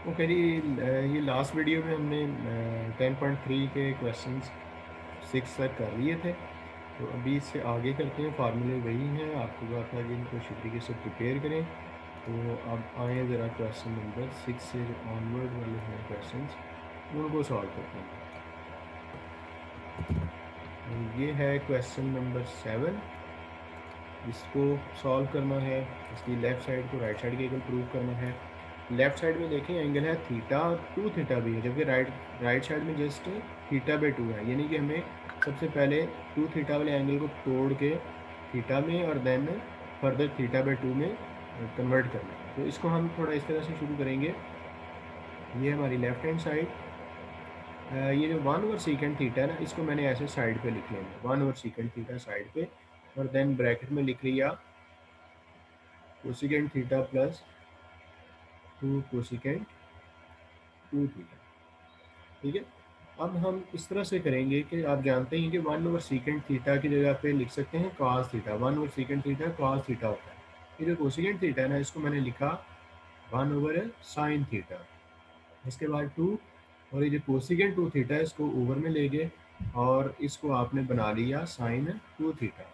Okay जी, ये last video में हमने 10.3 के क्वेश्चंस 6 तक कर लिए थे। तो अभी इससे आगे करते हैं। फार्मूले वही हैं, आपको कहा था कि इनको अच्छी तरीके से प्रिपेयर करें। तो अब आए ज़रा क्वेश्चन नंबर 6 से ऑनवर्ड वाले हैं क्वेश्चंस, उनको सॉल्व करते हैं। तो ये है क्वेश्चन नंबर 7। इसको सॉल्व करना है, इसकी लेफ़्ट साइड को राइट साइड के इक्वल प्रूव करना है। लेफ़्ट साइड में देखें एंगल है थीटा, 2 थीटा भी है, जबकि राइट साइड में जस्ट थीटा बाई 2 है। यानी कि हमें सबसे पहले 2 थीटा वाले एंगल को तोड़ के थीटा में और देन फर्दर थीटा बाई 2 में कन्वर्ट करना है। तो इसको हम थोड़ा इस तरह से शुरू करेंगे। ये हमारी लेफ़्ट हैंड साइड, ये जो 1/सेकेंड थीटा है ना, इसको मैंने ऐसे साइड पे लिख लेना, 1/सेकेंड थीटा साइड पे, और देन ब्रैकेट में लिख लिया cosecant theta plus 2 cosecant 2 theta. ठीक है। अब हम इस तरह से करेंगे कि आप जानते हैं कि 1/सेकेंड थीटा की जगह पे लिख सकते हैं कॉस थीटा। 1/सेकेंड थीटा कॉस थीटा होता है। ये जो कोसेकेंड थीटा है ना, इसको मैंने लिखा 1/साइन थीटा। इसके बाद 2, और ये जो कोसेकेंड 2 थीटा है इसको ओवर में ले गए और इसको आपने बना लिया साइन 2 थीटा।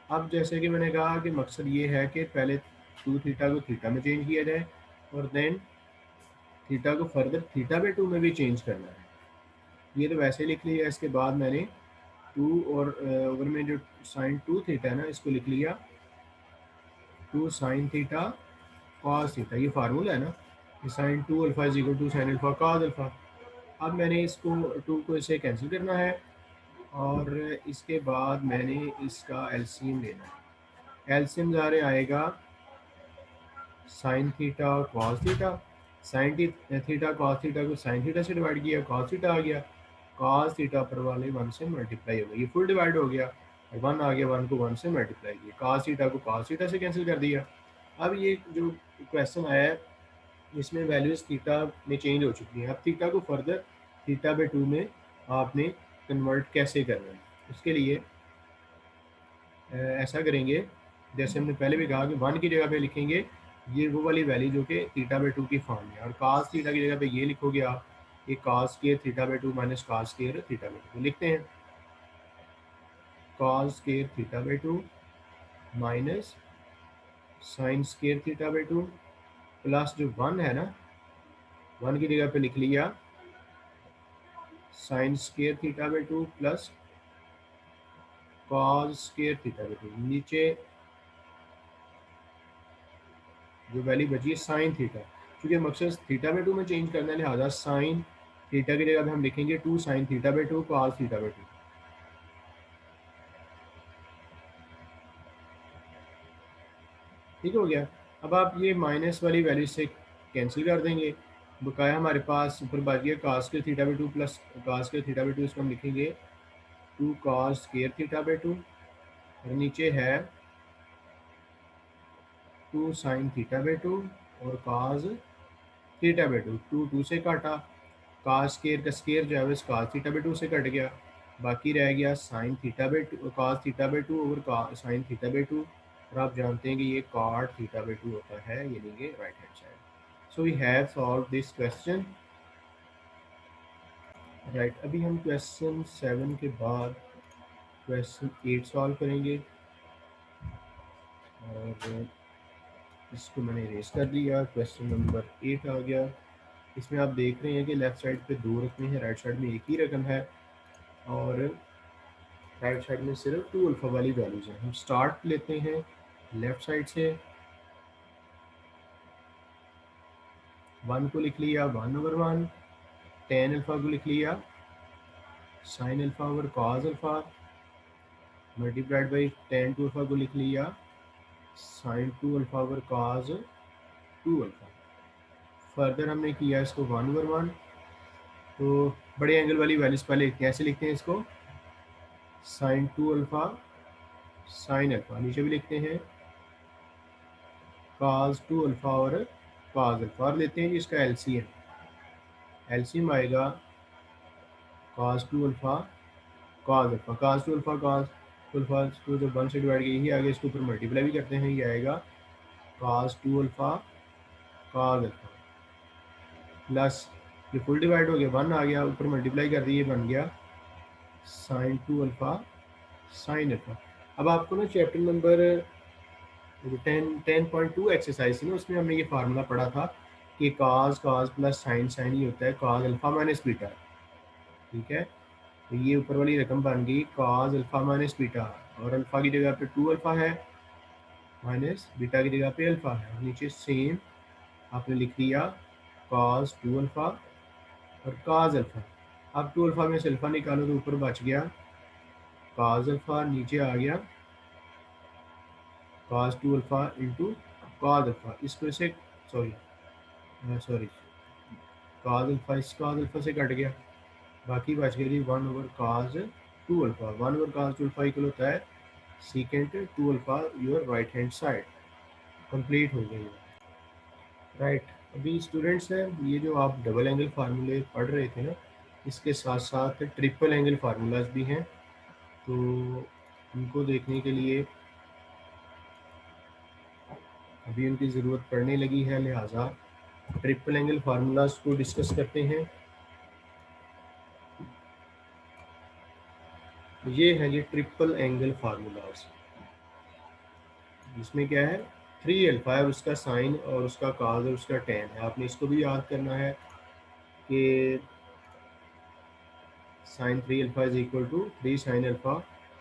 अब जैसे कि मैंने कहा कि मकसद ये है कि पहले 2 थीटा को थीटा में चेंज किया जाए और देन थीटा को फर्दर थीटा बाई 2 में भी चेंज करना है। ये तो वैसे लिख लिया। इसके बाद मैंने 2 और ओवर में जो साइन 2 थीटा है ना, इसको लिख लिया 2 साइन थीटा कॉस थीटा। ये फार्मूला है ना, कि sine 2 alpha is equal to sine alpha cos alpha. अब मैंने इसको 2 को इसे कैंसिल करना है और इसके बाद मैंने इसका एलसीएम लेना है। एलसीएम ज़ारे आएगा साइन थीटा और cos theta. Sign theta cos theta को साइन थीटा से डिवाइड किया, कॉस थीटा आ गया। कॉस थीटा पर वाले 1 से मल्टीप्लाई हो गया, ये फुल डिवाइड हो गया, 1 आ गया, 1 को 1 से मल्टीप्लाई किया, कॉस थीटा को कॉस थीटा से कैंसिल कर दिया। अब ये जो क्वेश्चन आया है इसमें वैल्यूज थीटा में चेंज हो चुकी हैं। अब थीटा को फर्दर थीटा बाई 2 में आपने कन्वर्ट कैसे करना है, उसके लिए ऐसा करेंगे जैसे हमने पहले भी कहा कि 1 की जगह पे लिखेंगे ये वो वाली वैल्यू जो कि थीटा बाई 2 की फॉर्म में, और कास थीटा की जगह पे ये लिखोगे आप, ये cos square theta by 2 minus cos square theta by 2 लिखते हैं। Cos square theta by 2 minus sine square theta by 2 plus जो 1 है ना, 1 की जगह पे लिख लिया sign square theta by 2 plus cos square theta by 2। नीचे जो वैल्यू बची है साइन थीटा, क्योंकि मकसद थीटा बाई 2 में चेंज करना है, लिहाजा साइन थीटा की जगह पे हम लिखेंगे 2 sine theta by 2 cos theta by 2। ठीक हो गया। अब आप ये माइनस वाली वैल्यू से कैंसिल कर देंगे, बकाया हमारे पास ऊपर बच गया कास के थीटा बाई 2 प्लस कास के थीटा बाई 2, इसको हम लिखेंगे 2 कॉस स्केयर थीटा बाई 2, और नीचे है 2 साइन थीटा बाई 2 और कॉस थीटा बाई 2। 2 2 से काटा, कास स्केयर का स्केयर जो है वो कास थीटा बाई 2 से कट गया, बाकी रह गया sine theta by 2 cos theta by 2 over sine theta by 2, और आप जानते हैं कि ये कॉट थीटा बाई 2 होता है, यानी कि right hand side. So we have solve this question. Right, अभी हम क्वेश्चन 7 के बाद क्वेश्चन 8 सॉल्व करेंगे, और इसको मैंने इरेज कर दिया। क्वेश्चन नंबर 8 आ गया। इसमें आप देख रहे हैं कि लेफ्ट साइड पे 2 रकमें हैं, राइट साइड में एक ही रकम है, और राइट साइड में सिर्फ 2 अल्फा वाली वैल्यूज हैं। हम स्टार्ट लेते हैं लेफ्ट साइड से। 1 को लिख लिया 1/1, टेन अल्फा को लिख लिया sine alpha over cos alpha, multiplied by tan two alpha को लिख लिया sine 2 alpha over cos 2 alpha. Further हमने किया इसको 1/1। तो बड़े एंगल वाली वैल्यूज पहले कैसे लिखते हैं इसको, साइन 2 अल्फा साइन अल्फा, नीचे भी लिखते हैं cos 2 अल्फा और cos अल्फा, और लेते हैं जी इसका एलसीएम। एलसीएम आएगा cos 2 alpha cos alpha, cos 2 alpha cos 2 alpha को जब 1 से डिवाइड किया, यही आगे इसके ऊपर मल्टीप्लाई भी करते हैं, ये आएगा cos 2 alpha cos alpha. Plus ये फुल डिवाइड हो गया, 1 आ गया, ऊपर मल्टीप्लाई कर दिए, बन गया साइन 2 अल्फ़ा साइन अल्फ़ा। अब आपको ना चैप्टर नंबर 10.2 एक्सरसाइज थी ना, उसमें हमने ये फार्मूला पढ़ा था कि काज काज प्लस साइन साइन ही होता है काज अल्फ़ा माइनस बीटा। ठीक है, तो ये ऊपर वाली रकम बन गई काज अल्फ़ा माइनस बीटा, और अल्फ़ा की जगह पे 2 अल्फ़ा है, माइनस बीटा की जगह पे अल्फ़ा है, और नीचे सेम आपने लिख दिया काज 2 अल्फ़ा और काज अल्फ़ा। अब 2 अल्फ़ा में से अल्फ़ा निकालो तो ऊपर बच गया काज अल्फ़ा, नीचे आ गया काज 2 अल्फ़ा इंटू काज अल्फ़ा, इसमें से सॉरी काज अल्फ़ा इस काज अल्फ़ा से कट गया, बाकी बच गया जी 1/cos 2 alpha. 1/cos 2 alpha equal होता है secant 2 alpha your right hand side. Complete हो गई राइट। अभी स्टूडेंट्स हैं, ये जो आप डबल एंगल फार्मूले पढ़ रहे थे ना, इसके साथ साथ ट्रिपल एंगल फार्मूलाज भी हैं, तो उनको देखने के लिए अभी उनकी ज़रूरत पड़ने लगी है, लिहाजा ट्रिपल एंगल फार्मूलाज को डिस्कस करते हैं। ये है ये ट्रिपल एंगल फार्मूलाज, इसमें क्या है 3 अल्फा है, उसका साइन और उसका काज और उसका टेन है। आपने इसको भी याद करना है कि sine 3 alpha is equal to 3 sine alpha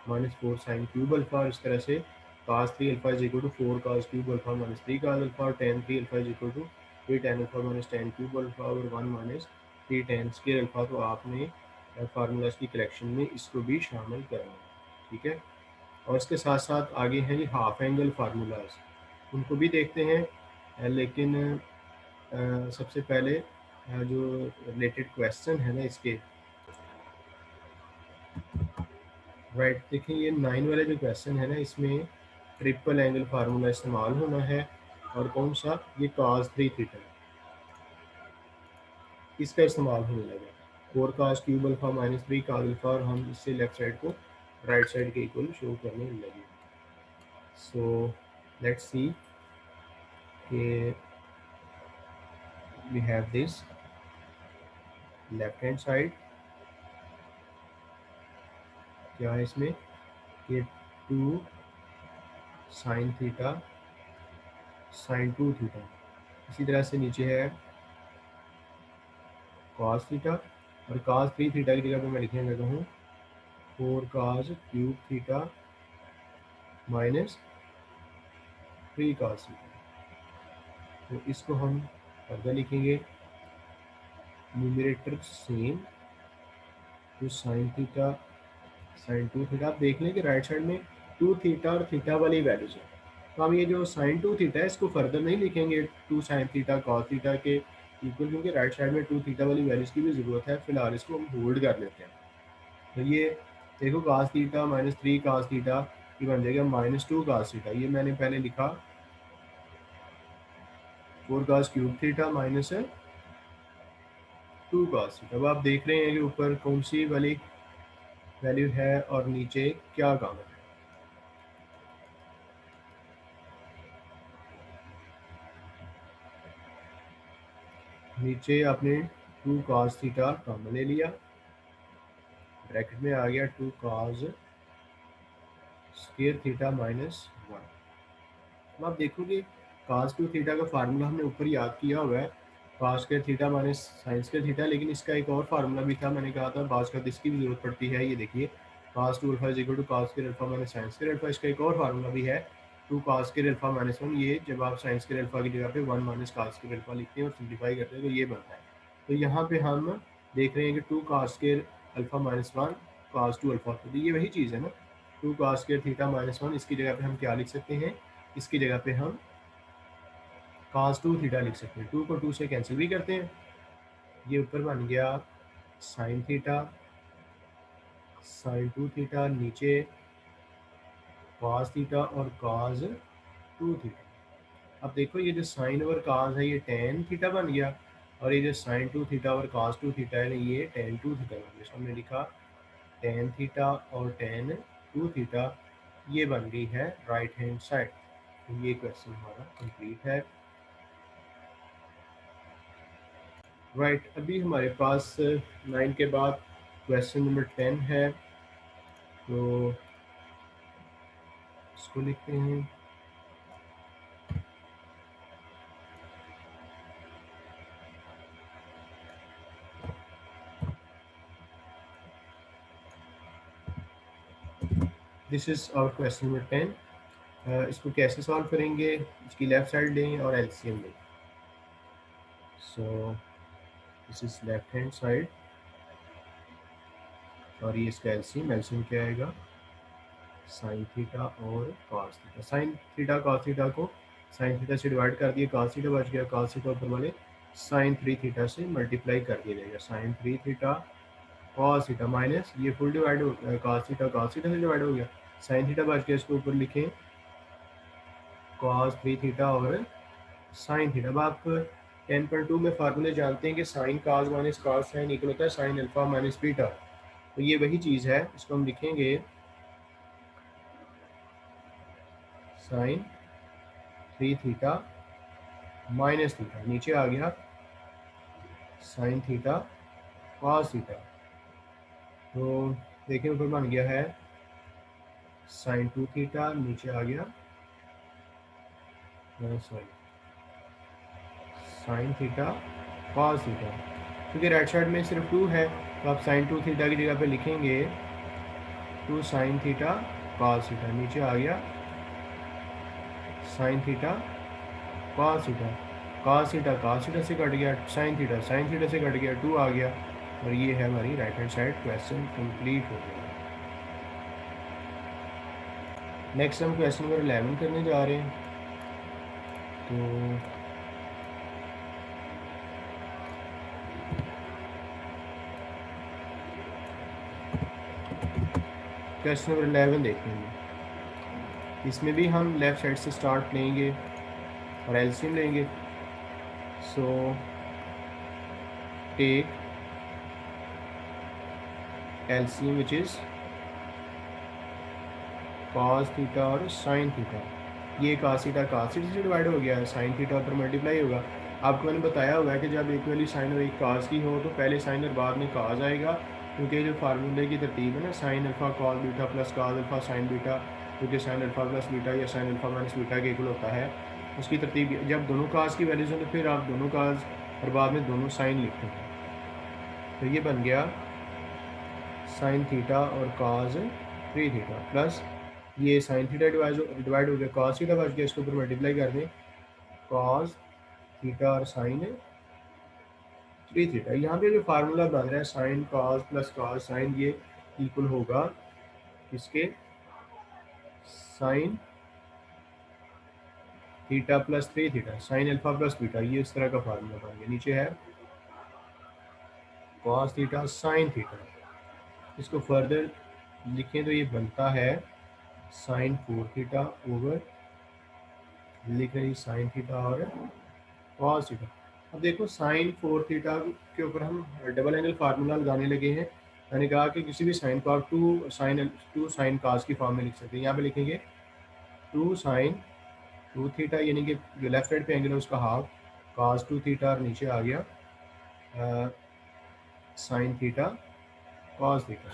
minus 4 sine cube alpha, और इस तरह से cos 3 alpha is equal to 4 cos cube alpha minus 3 cos alpha, और tan 3 alpha is equal to 3 tan alpha minus tan cube alpha, और 1 minus 3 ten square alpha. तो आपने formulas की collection में इसको भी शामिल करना है। ठीक है, और इसके साथ साथ आगे हैं जी हाफ एंगल फार्मूलाज, उनको भी देखते हैं, लेकिन सबसे पहले जो रिलेटेड क्वेश्चन है ना इसके, राइट देखिए ये 9 वाले जो क्वेश्चन है ना, इसमें ट्रिपल एंगल फार्मूला इस्तेमाल होना है, और कौन सा ये cos 3 थीटा इसका इस्तेमाल होने लगा, 4 cos cube alpha minus 3 cos alpha, और हम इससे लेफ्ट साइड को राइट साइड के इक्वल शो करने लगे। सो लेट्स सी कि we have this left hand side, क्या है इसमें कि 2 साइन थीटा साइन 2 थीटा, इसी तरह से नीचे है cos थीटा, और cos 3 थीटा की जगह पे मैं लिखने लगा हूँ 4 cos cube theta minus 3 cos theta. तो इसको हम फर्दर लिखेंगे न्यूमरेटर सेम, तो साइन थीटा साइन 2 थीटा। आप देख लें कि राइट साइड में 2 थीटा और थीटा वाली वैल्यूज है, तो हम ये जो साइन 2 थीटा है इसको फर्दर नहीं लिखेंगे 2 साइन थीटा cos थीटा के इक्वल, क्योंकि राइट साइड में 2 थीटा वाली वैल्यूज की भी ज़रूरत है, फिलहाल इसको हम होल्ड कर लेते हैं। तो ये देखो cos theta minus 3 cos theta ये बन जाएगा माइनस 2 cos थीटा, ये मैंने पहले लिखा 4 cos cube theta minus 2 cos theta. अब आप देख रहे हैं कि ऊपर कौन सी वाली वैल्यू है और नीचे क्या काम है। नीचे आपने 2 cos थीटा कॉमन ले लिया, ब्रैकेट में आ गया 2 cos स्क्वायर थीटा माइनस 1। अब आप देखोगे cos 2 थीटा का फार्मूला हमने ऊपर याद किया हुआ है cos square theta minus sine square theta, लेकिन इसका एक और फार्मूला भी था, मैंने कहा था बाज का इसकी भी जरूरत पड़ती है। ये देखिए cos 2 alpha is equal to cos square alpha minus sine square alpha, इसका एक और फार्मूला भी है 2 cos स्क्वायर अल्फा माइनस 1। ये जब आप साइन स्क्वायर अल्फा की जगह पे 1 माइनस cos स्क्वायर अल्फा लिखते हैं और सिंप्लीफाई करते हैं तो ये बनता है। तो यहाँ पे हम देख रहे हैं कि 2 cos square alpha minus 1 cos 2 alpha, तो ये वही चीज़ है ना 2 cos स्क्वायर थीटा माइनस 1, इसकी जगह पे हम क्या लिख सकते हैं, इसकी जगह पे हम cos 2 थीटा लिख सकते हैं, 2 को 2 से कैंसिल भी करते हैं, ये ऊपर बन गया साइन थीटा साइन 2 थीटा, नीचे cos थीटा और cos 2 थीटा। अब देखो ये जो साइन और cos है ये tan थीटा बन गया, और ये जो साइन 2 थीटा और cos 2 थीटा है ये tan 2 थीटा बन गया। हमने लिखा tan थीटा और tan 2 थीटा, ये बन गई है राइट हैंड साइड। तो ये क्वेश्चन हमारा कंप्लीट है। राइट, अभी हमारे पास 9 के बाद क्वेश्चन नंबर 10 है, तो इसको लिखते हैं। This is our question number 10। इसको कैसे सॉल्व करेंगे, इसकी लेफ़्ट साइड लें और एलसीएम लें। So this is left hand side और ये इसका एलसीएम। एलसीएम क्या आएगा, साइन थीटा और cos theta. Sign theta cos theta को साइन थीटा से डिवाइड कर दिया, कॉस थीटा बच गया, कॉस थीटा ऊपर वाले साइन 3 थीटा से मल्टीप्लाई कर दिया जाएगा। Sine 3 theta cos theta minus ये फुल डिवाइड हो गया, कॉस थीटा से डिवाइड हो गया, साइन थीटा बच गया, इसके ऊपर लिखें कॉस 3 थीटा और साइन थीटा। अब आप 10.2 में फार्मूले जानते हैं कि sine cos minus cos sine equal होता है साइन अल्फा माइनस बीटा। तो ये वही चीज़ है, इसको हम लिखेंगे साइन 3 थीटा माइनस थीटा, नीचे आ गया साइन थीटा कॉस थीटा। तो देखिए ऊपर बन गया है साइन 2 थीटा, नीचे आ गया sorry sine theta cos theta. क्योंकि राइट साइड में सिर्फ 2 है तो आप साइन 2 थीटा की जगह पे लिखेंगे 2 साइन थीटा कॉस थीटा, नीचे आ गया sine theta cos theta. Cos theta से कट गया, साइन थीटा से कट गया, 2 आ गया, और ये है हमारी right hand side question complete हो गया। नेक्स्ट हम क्वेश्चन नंबर 11 करने जा रहे हैं। तो क्वेश्चन नंबर 11 देखेंगे। इसमें भी हम लेफ़्ट साइड से स्टार्ट लेंगे और एलसीएम लेंगे। So take LCM which is cos theta और साइन थीटा। ये कॉस थीटा से डिवाइड हो गया है, साइन थीटा पर मल्टीप्लाई होगा। आपको मैंने बताया हुआ है कि जब एक वाली साइन और एक कॉस की हो तो पहले साइन और बाद में कॉस आएगा, क्योंकि जो फार्मूले की तरतीब है ना, sign alpha cos beta plus cos alpha sign beta, क्योंकि साइन अल्फा प्लस बीटा या साइन अल्फा माइनस बीटा के इक्वल होता है, उसकी तरतीब जब दोनों कॉस की वैल्यूज हो तो फिर आप दोनों कॉस और बाद में दोनों साइन लिखते हैं। तो ये बन गया साइन थीटा और कॉस 3 थीटा प्लस ये साइन थीटा डिवाइड हो गया, कॉस थीटा बच गया, इसके ऊपर मल्टीप्लाई कर दें कॉस थीटा और साइन 3 थीटा। यहाँ पे जो फार्मूला बन रहा है sine cos plus cos sine, ये इक्वल होगा किसके, sign theta plus 3 theta, sine alpha plus beta, ये इस तरह का फार्मूला बन गया। नीचे है कॉस थीटा साइन थीटा, इसको फर्दर लिखें तो ये बनता है साइन 4 थीटा ओवर, लिख रही साइन थीटा और कॉस थीटा। अब देखो साइन 4 थीटा के ऊपर हम डबल एंगल फार्मूला लगाने लगे हैं। मैंने कहा कि किसी भी साइन को आप टू साइन कास की फॉर्म में लिख सकते हैं। यहाँ पे लिखेंगे 2 साइन 2 थीटा, यानी कि जो लेफ्ट साइड पे एंगल है उसका हाफ, कास 2 थीटा और नीचे आ गया साइन थीटा कॉस थीटा।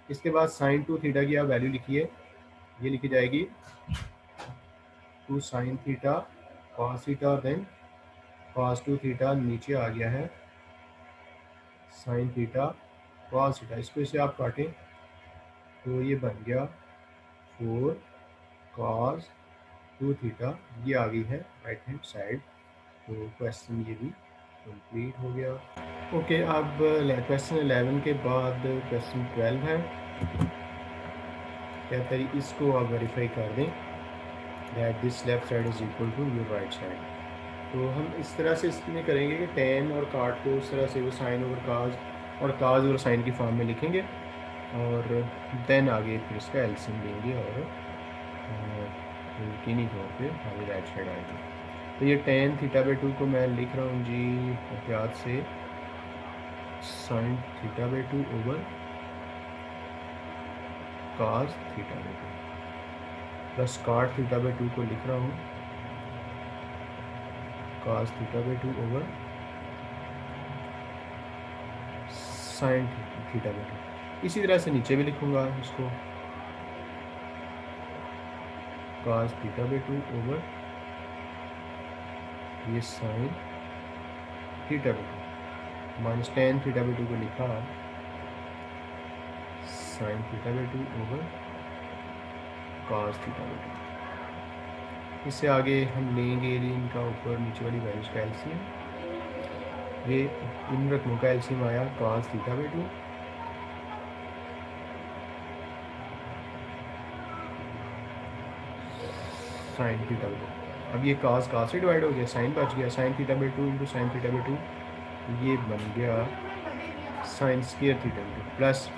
इसके बाद साइन 2 थीटा की आप वैल्यू लिखिए, ये लिखी जाएगी 2 साइन थीटा कॉस थीटा और देन कॉस 2 थीटा, नीचे आ गया है साइन थीटा कॉस थीटा। इसको इसे आप काटें तो ये बन गया 4 कॉस 2 थीटा, ये आ गई है राइट हैंड साइड। तो क्वेश्चन ये भी कंप्लीट हो गया। ओके, अब क्वेश्चन 11 के बाद क्वेश्चन 12 है। कहता है इसको आप वेरीफाई कर दें that this left side is equal to your right side. तो हम इस तरह से इसमें करेंगे कि टेन और काट को उस तरह से वो साइन ओवर काज और काज और साइन की फॉर्म में लिखेंगे और देन आगे फिर इसका एलसीएम लेंगे और यकीनी तौर पे हमारी राइट साइड आएगी। तो ये टेन थीटा बाई 2 को मैं लिख रहा हूँ जी एहतियात से sign theta by 2 over cause theta by 2 plus काट थीटा बाई 2 को लिख रहा हूँ cos theta by 2 over sine theta by 2। इसी तरह से नीचे भी लिखूँगा इसको cos थीटा बाई 2 ओवर ये sign theta by 2 minus tan theta by 2 को लिखा sign theta by 2 over cos theta by 2। इससे आगे हम लेंगे इनका ऊपर नीचे वाली वैल्यूज का एलसीएम। ये इन रकमों का एलसीएम आया cos theta by 2 sine theta by 2। अब ये cos से डिवाइड हो गया, साइन बच गया, sine theta by 2 into sine theta by 2, ये बन गया sine square theta by 2 plus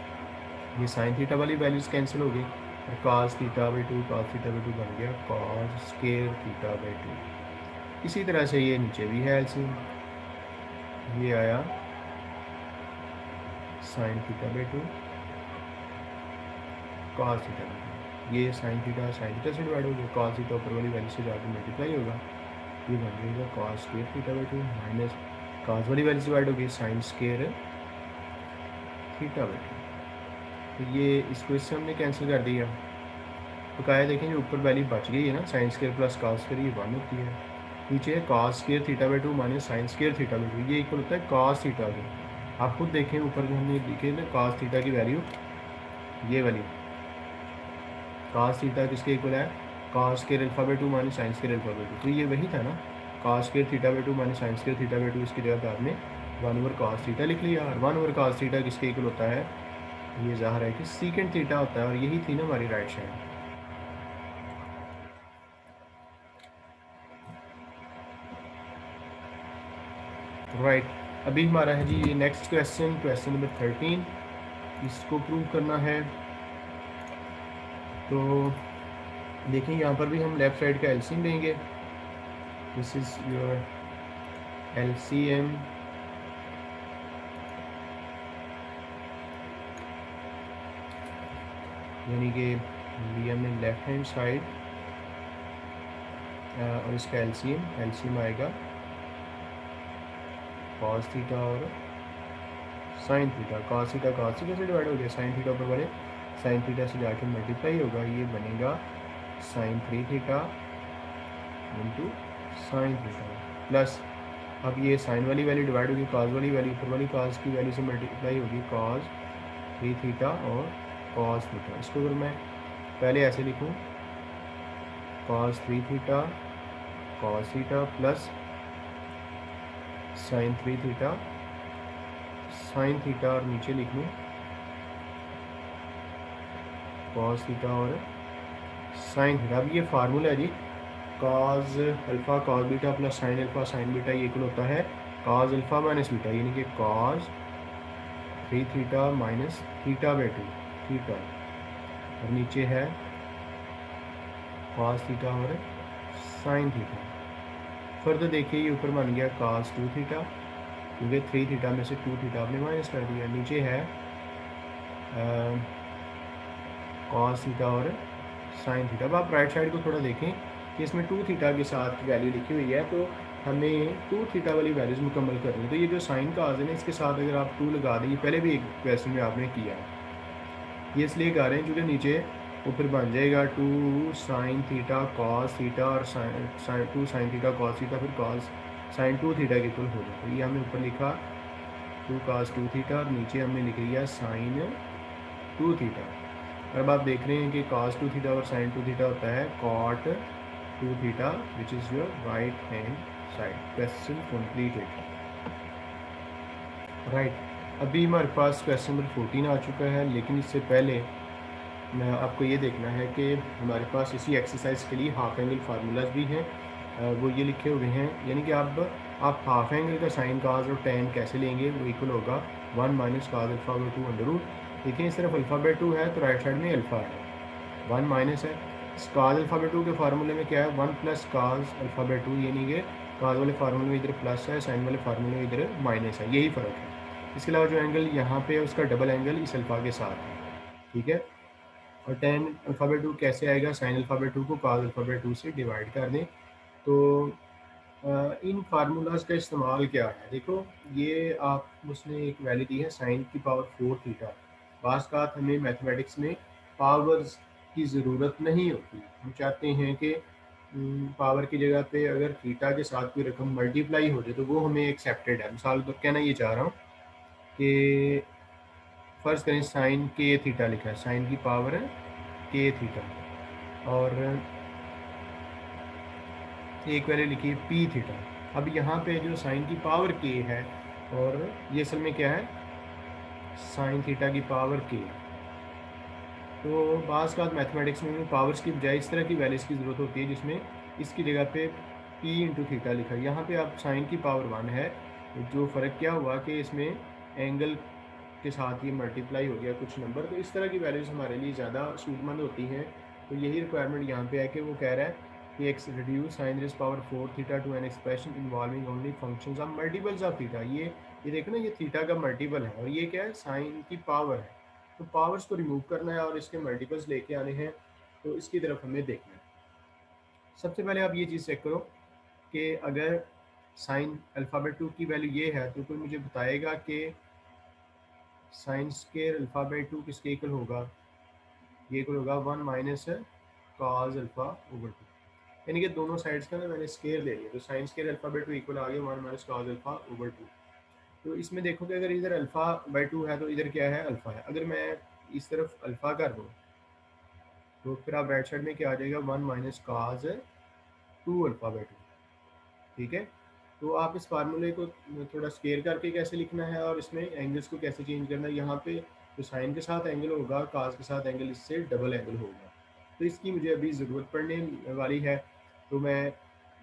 ये साइन थीटा वाली वैल्यूज कैंसिल हो गई और cos थीटा बाई 2 बन गया cos स्क्वायर थीटा बाई 2। इसी तरह से ये नीचे भी है एलसीएम, ये आया sign theta by 2 cos theta by 2। ये साइन थीटा से डिवाइड हो गया, cos थीटा ऊपर वाली वैल्यू से जाकर मल्टीप्लाई होगा, ये बन जाएगा cos square theta by 2 minus cos वाली वैल्यू से डिवाइड होगी साइन स्क्वायर थीटा बाई 2। तो ये इसको इससे हमने कैंसिल कर दिया, तो क्या है देखें जो ऊपर वैल्यू बच गई है ना sine square plus cos square, ये 1 होती है। नीचे है cos square theta by 2 minus sine square theta by 2, ये इक्वल होता है cos थीटा के। आप खुद देखें ऊपर हमने लिखे ना cos थीटा की वैल्यू, ये वाली cos थीटा किसके इक्वल है cos square alpha by 2 minus sine square alpha by 2, तो ये वही था ना cos square theta by 2 minus sine square theta by 2, इसकी जगह आपने 1 ओवर cos थीटा लिख लिया और 1 ओवर cos थीटा किसके इक्वल होता है, ये ज़ाहिर है कि सीकेंड थीटा होता है और यही थी ना हमारी राइट साइड। राइट अभी हमारा है जी नेक्स्ट क्वेश्चन नंबर 13, इसको प्रूव करना है। तो देखें यहाँ पर भी हम लेफ्ट साइड का एलसीएम लेंगे, दिस इज योर एलसीएम यानी कि लिया हमने लेफ्ट हैंड साइड और इसका एलसीएम आएगा cos थीटा और साइन थीटा, cos थीटा से डिवाइड हो गया, साइन थीटा ऊपर वाले साइन थीटा से जाके मल्टीप्लाई होगा, ये बनेगा sine 3 theta into sine theta plus अब ये साइन वाली वैल्यू डिवाइड होगी cos वाली वैल्यू, ऊपर वाली cos की वैल्यू से मल्टीप्लाई होगी cos 3 थीटा और cos थीटा। इसको अगर मैं पहले ऐसे लिखूँ cos 3 theta cos theta plus sign 3 theta sine theta और नीचे लिख लूँ cos थीटा और साइन थीटा। अब ये फार्मूला है जी cos alpha cos beta plus sine alpha sine beta, ये इक्वल होता है cos अल्फ़ा माइनस बीटा, यानी कि cos 3 theta minus theta by 2 theta और नीचे है cos थीटा और साइन थीटा। फर्दर देखिए ये ऊपर बन गया cos 2 थीटा क्योंकि 3 थीटा में से 2 थीटा आपने माइनस कर दिया, नीचे है cos थीटा और साइन थीटा। अब आप राइट साइड को थोड़ा देखें कि इसमें 2 थीटा के साथ वैल्यू लिखी हुई है, तो हमें 2 थीटा वाली वैल्यूज़ मुकम्मल करनी है। तो ये जो साइन का आज है ना इसके साथ अगर आप 2 लगा दें, ये पहले भी एक क्वेश्चन में आपने किया है, ये इसलिए गा रहे हैं क्योंकि नीचे ऊपर बन जाएगा 2 साइन थीटा कॉस थीटा और sine 2 sine theta cos theta फिर कॉस साइन 2 थीटा के इक्वल हो जाए। तो ये हमने ऊपर लिखा 2 cos 2 थीटा और नीचे हमने लिख लिया साइन 2 थीटा। अब आप देख रहे हैं कि cos 2 थीटा और साइन 2 थीटा होता है cot 2 theta which is your right hand side. Question completed. Right अभी हमारे पास क्वेश्चन नंबर 14 आ चुका है, लेकिन इससे पहले आपको ये देखना है कि हमारे पास इसी एक्सरसाइज के लिए हाफ एंगल फार्मूलाज भी हैं, वो ये लिखे हुए हैं। यानी कि आप हाफ एंगल का साइन काज और टेन कैसे लेंगे, वो इक्वल होगा 1 minus cos alpha by 2 under root. देखिए सिर्फ अल्फ़ा बाई 2 है तो राइट साइड में अल्फ़ा है, 1 माइनस है। काज अल्फ़ा बाई 2 के फार्मूले में क्या है 1 प्लस काज अल्फ़ा बाई 2, यानी कि काज वाले फार्मूले में इधर प्लस है, साइन वाले फार्मूले में इधर माइनस है, यही फ़र्क है। इसके अलावा जो एंगल यहाँ पे है उसका डबल एंगल इस अल्फ़ा के साथ है, ठीक है। और टेन अल्फ़ा बाई 2 कैसे आएगा, साइन अल्फ़ा बाई 2 को काज अल्फ़ा बाई 2 से डिवाइड कर दें तो इन फार्मूलाज का इस्तेमाल क्या है, देखो ये आप उसने एक वैल्यू दी है साइन की पावर 4 थीटा। बास बात हमें मैथमेटिक्स में पावर्स की ज़रूरत नहीं होती, हम चाहते हैं कि पावर की जगह पे अगर थीटा के साथ कोई रकम मल्टीप्लाई हो जाए तो वो हमें एक्सेप्टेड है। मिसाल तो कहना ये चाह रहा हूँ कि फ़र्ज़ करें साइन के थीटा लिखा है, साइन की पावर है के थीटा, और एक वैल्यू लिखी है पी थीटा। अब यहाँ पे जो साइन की पावर के है और ये असल में क्या है, साइन थीटा की पावर के। तो बाज़ का मैथमेटिक्स में पावर्स की बजाय इस तरह की वैल्यूज़ की ज़रूरत होती है जिसमें इसकी जगह पे पी इंटू थीटा लिखा है। यहाँ पे आप साइन की पावर 1 है, जो फ़र्क क्या हुआ कि इसमें एंगल के साथ ये मल्टीप्लाई हो गया कुछ नंबर, तो इस तरह की वैल्यूज़ हमारे लिए ज़्यादा सूटमंद होती हैं। तो यही रिक्वायरमेंट यहाँ पे है कि वो कह रहा है कि x reduce sine raise power 4 theta to an expression involving only functions of multiples of theta. ये देखो ना, ये थीटा का मल्टीपल है और ये क्या है, साइन की पावर है। तो पावर्स को रिमूव करना है और इसके मल्टीपल्स लेके आने हैं, तो इसकी तरफ हमें देखना है। सबसे पहले आप ये चीज़ चेक करो कि अगर साइन अल्फ़ाबेट 2 की वैल्यू ये है तो कोई मुझे बताएगा कि साइन स्क्वायर अल्फ़ाबेट 2 किसके इक्वल होगा। ये इक्वल होगा 1 माइनस कॉस अल्फ़ा ओवर 2, यानी कि दोनों साइड्स का ना मैंने स्क्वायर ले लिया, तो साइन स्क्वायर अल्फ़ाबेट 2 इक्वल आ गया 1 माइनस कॉस अल्फ़ा ओवर 2। तो इसमें देखो कि अगर इधर अल्फ़ा बाई 2 है तो इधर क्या है, अल्फ़ा है। अगर मैं इस तरफ अल्फ़ा कर दूँ तो फिर आप राइट साइड में क्या आ जाएगा, 1 माइनस कॉस 2 अल्फ़ा बाई 2। ठीक है, तो आप इस फार्मूले को थोड़ा स्क्वायर करके कैसे लिखना है और इसमें एंगल्स को कैसे चेंज करना है। यहाँ पे जो साइन के साथ एंगल होगा, कास के साथ एंगल इससे डबल एंगल होगा, तो इसकी मुझे अभी ज़रूरत पड़ने वाली है। तो मैं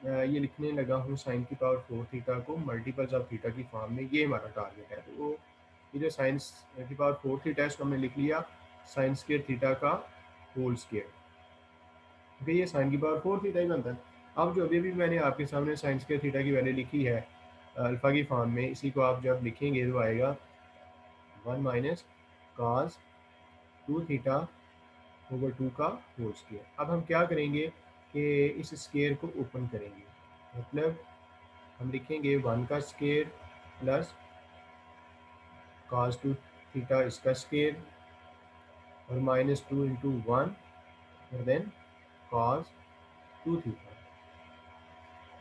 ये लिखने लगा हूँ साइन की पावर 4 थीटा को मल्टीपल्स ऑफ थीटा की फॉर्म में, ये हमारा टारगेट है। तो वो ये जो साइंस की पावर 4 थीटा है इसको हमने लिख लिया साइन स्क्वायर थीटा का होल स्क्वायर, क्योंकि ये साइन की पावर 4 थीटा ही बनता है। अब जो अभी मैंने आपके सामने साइन स्क्वायर थीटा की वैल्यू लिखी है अल्फ़ा की फॉर्म में, इसी को आप जब लिखेंगे तो आएगा 1 माइनस कॉस 2 थीटा ओवर 2 का होल स्क्वायर। अब हम क्या करेंगे कि इस स्क्वायर को ओपन करेंगे, मतलब हम लिखेंगे 1 का स्क्वायर प्लस कॉस 2 थीटा इसका स्क्वायर और माइनस 2 इंटू 1 और देन कॉस 2 थीटा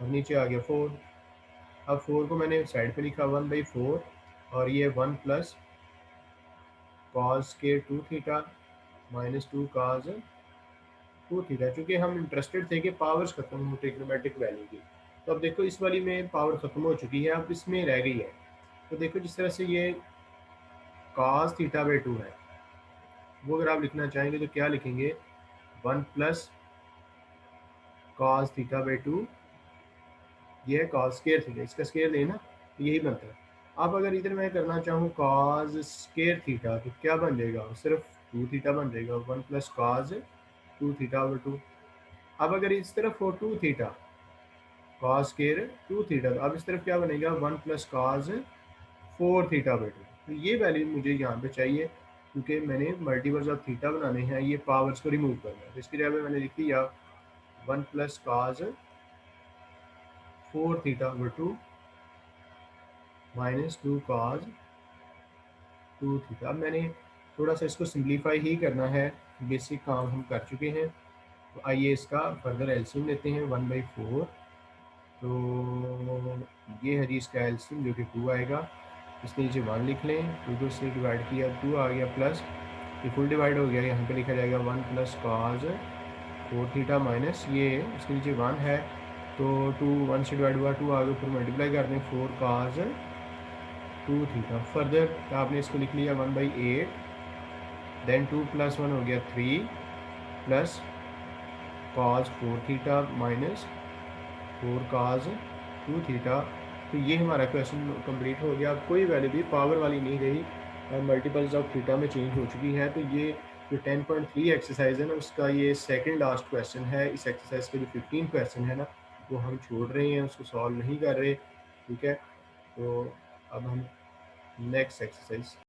और नीचे आ गया 4। अब 4 को मैंने साइड पे लिखा 1/4 और ये 1 plus cos square 2 theta minus 2 cos 2 theta. चूँकि हम इंटरेस्टेड थे कि पावर्स खत्म हो ट्रिग्नोमेट्रिक वैल्यू की, तो अब देखो इस वाली में पावर खत्म हो चुकी है, अब इसमें रह गई है। तो देखो जिस तरह से ये कॉस थीटा बाई 2 है, वो अगर आप लिखना चाहेंगे तो क्या लिखेंगे, 1 प्लस कॉस थीटा बाई 2, ये है कॉस स्क्वायर थीटा, इसका स्क्वायर लेना तो यही बनता है। अब अगर इधर मैं करना चाहूँ कॉस स्क्वायर थीटा तो क्या बन जाएगा, सिर्फ 2 थीटा बन जाएगा, 1 प्लस कॉस 2 थीटा ओवर 2। अब अगर इस तरफ हो 2 थीटा कॉस स्क्वायर 2 थीटा, तो अब इस तरफ क्या बनेगा, 1 प्लस कॉस 4 थीटा बाई 2। तो ये वैल्यू मुझे यहाँ पे चाहिए क्योंकि मैंने मल्टीपल्स ऑफ थीटा बनाने हैं, ये पावर्स को रिमूव करना है। तो इसकी जगह पे मैंने लिख दिया 1 plus cos 4 theta over 2 minus 2 cos 2 theta. अब मैंने थोड़ा सा इसको सिंप्लीफाई ही करना है, बेसिक काम हम कर चुके हैं। तो आइए इसका फर्दर एलसीएम लेते हैं 1/4। तो ये है जी इसका एलसीएम जो कि 2 आएगा, इसके नीचे 1 लिख लें, 2 को इससे डिवाइड किया 2 आ गया, प्लस ये फुल डिवाइड हो गया, यहाँ पे लिखा जाएगा 1 प्लस कॉस 4 थीटा माइनस ये इसके नीचे 1 है तो 2 1 से डिवाइड हुआ 2 आ गया, फिर मल्टीप्लाई कर दें 4 कॉस 2 थीटा। फर्दर आपने इसको लिख लिया 1/8, देन 2 प्लस 1 हो गया 3 plus cos 4 theta minus 4 cos 2 theta. तो ये हमारा क्वेश्चन कंप्लीट हो गया। अब कोई वैल्यू भी पावर वाली नहीं रही, मल्टीपल्स ऑफ थीटा में चेंज हो चुकी है। तो ये जो 10.3 एक्सरसाइज है ना, उसका ये सेकंड लास्ट क्वेश्चन है। इस एक्सरसाइज के जो 15 क्वेश्चन है ना, वो हम छोड़ रहे हैं, उसको सॉल्व नहीं कर रहे। ठीक है, तो अब हम नेक्स्ट एक्सरसाइज